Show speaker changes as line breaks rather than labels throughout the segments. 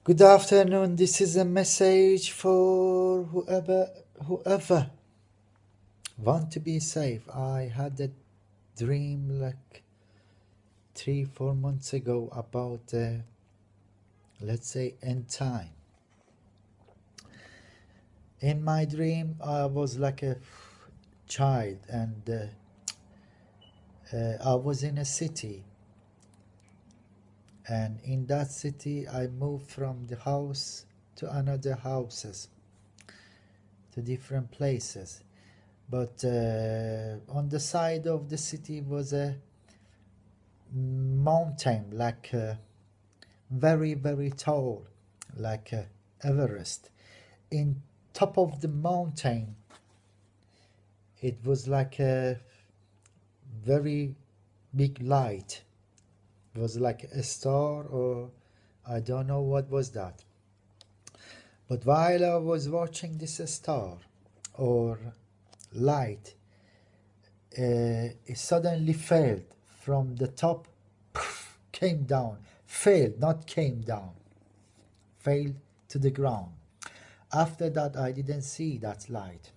Good afternoon. This is a message for whoever want to be safe. I had a dream like 3 4 months ago about let's say end time. In my dream, I was like a child, and I was in a city, and in that city, I moved from the house to another houses to different places. But on the side of the city was a mountain, like very, very tall, like Everest. In top of the mountain, it was like a very big light. It was like a star, or I don't know what was that. But while I was watching this star or light, it suddenly failed from the top, came down, failed, not came down, failed to the ground. After that, I didn't see that light,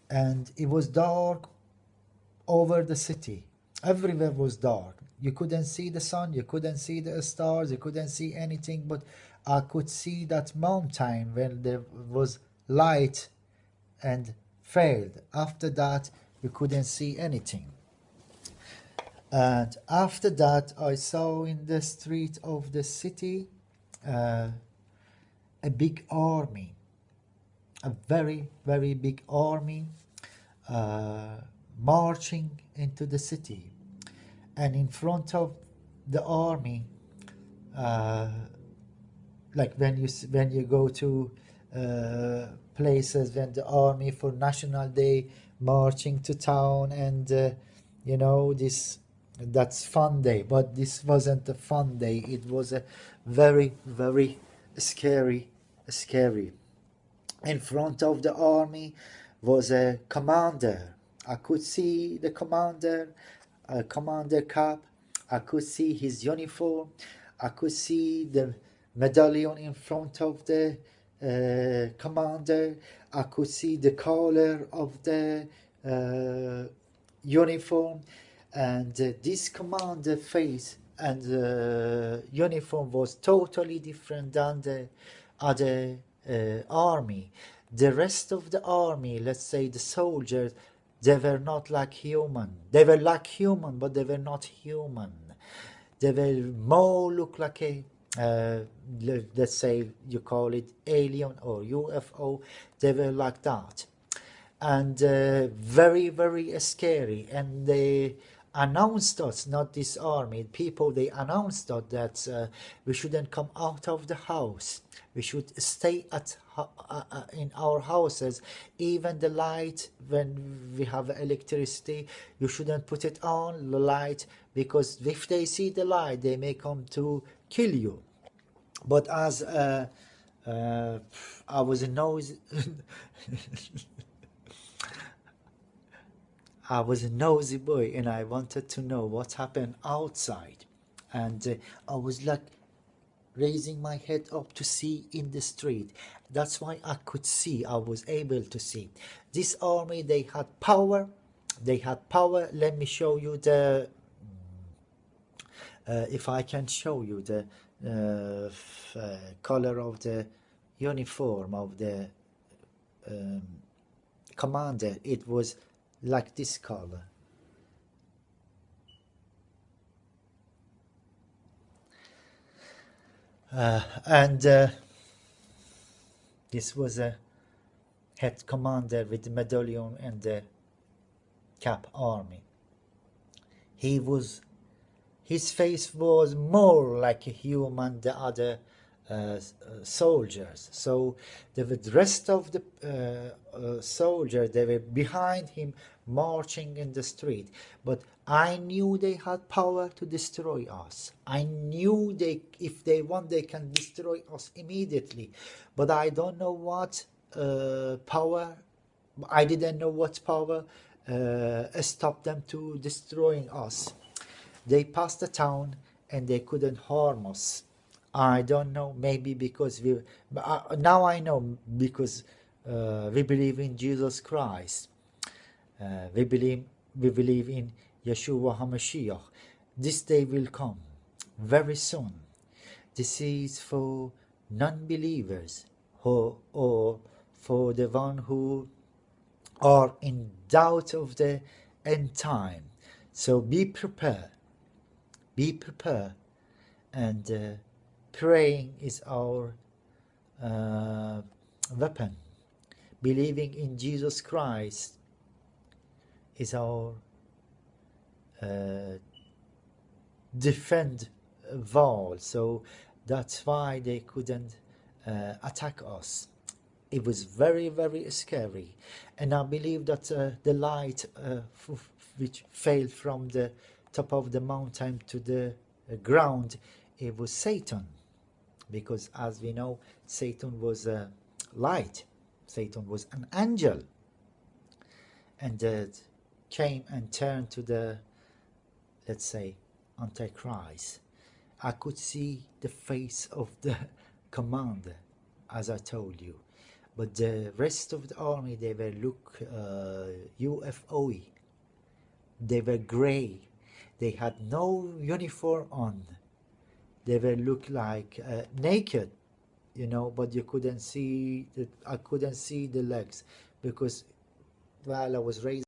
and it was dark over the city. Everywhere was dark. You couldn't see the sun, you couldn't see the stars, you couldn't see anything, but I could see that mountain when there was light and failed. After that, you couldn't see anything. And after that, I saw in the street of the city uh, a big army, a very, very big army uh, marching into the city. And in front of the army, uh, like when you go to places when the army for National Day marching to town, and this, that's fun day. But this wasn't a fun day. It was a very, very scary. In front of the army was a commander. I could see the commander, a commander cap. I could see his uniform. I could see the medallion in front of the commander. I could see the collar of the uniform, and this commander face and uniform was totally different than the other army. The rest of the army, let's say the soldiers, they were not like human. They were like human, but they were not human. They were more look like a let's say you call it alien or UFO. They were like that, and very, very scary. And they announced us, not this army people, they announced us that we shouldn't come out of the house, we should stay in our houses. Even the light, when we have electricity, you shouldn't put it on the light, because if they see the light they may come to kill you. But as uh, I was a nosy I was a nosy boy, and I wanted to know what happened outside. And I was like raising my head up to see in the street. That's why I could see, I was able to see. This army, they had power. They had power. Let me show you the, if I can show you the color of the uniform of the um, commander. It was like this color. And this was a head commander with the medallion and the cap army. He was, his face was more like a human than other soldiers. So the rest of the soldiers, they were behind him marching in the street. But I knew they had power to destroy us. I knew they, if they want, they can destroy us immediately. But I don't know what power. I didn't know what power stopped them to destroying us. They passed the town and they couldn't harm us. I don't know, maybe because now I know, because we believe in Jesus Christ. We believe in Yeshua HaMashiach. This day will come very soon. This is for non-believers, or for the one who are in doubt of the end time. So be prepared. Be prepared. And praying is our weapon. Believing in Jesus Christ is our defend wall. So that's why they couldn't attack us. It was very, very scary. And I believe that the light which fell from the top of the mountain to the ground, it was Satan. Because as we know, Satan was light. Satan was an angel. And came and turned to the, let's say, Antichrist. I could see the face of the commander, as I told you. But the rest of the army, they were look UFO-y. They were grey. They had no uniform on. They were look like naked, but you couldn't see I couldn't see the legs, because while I was raising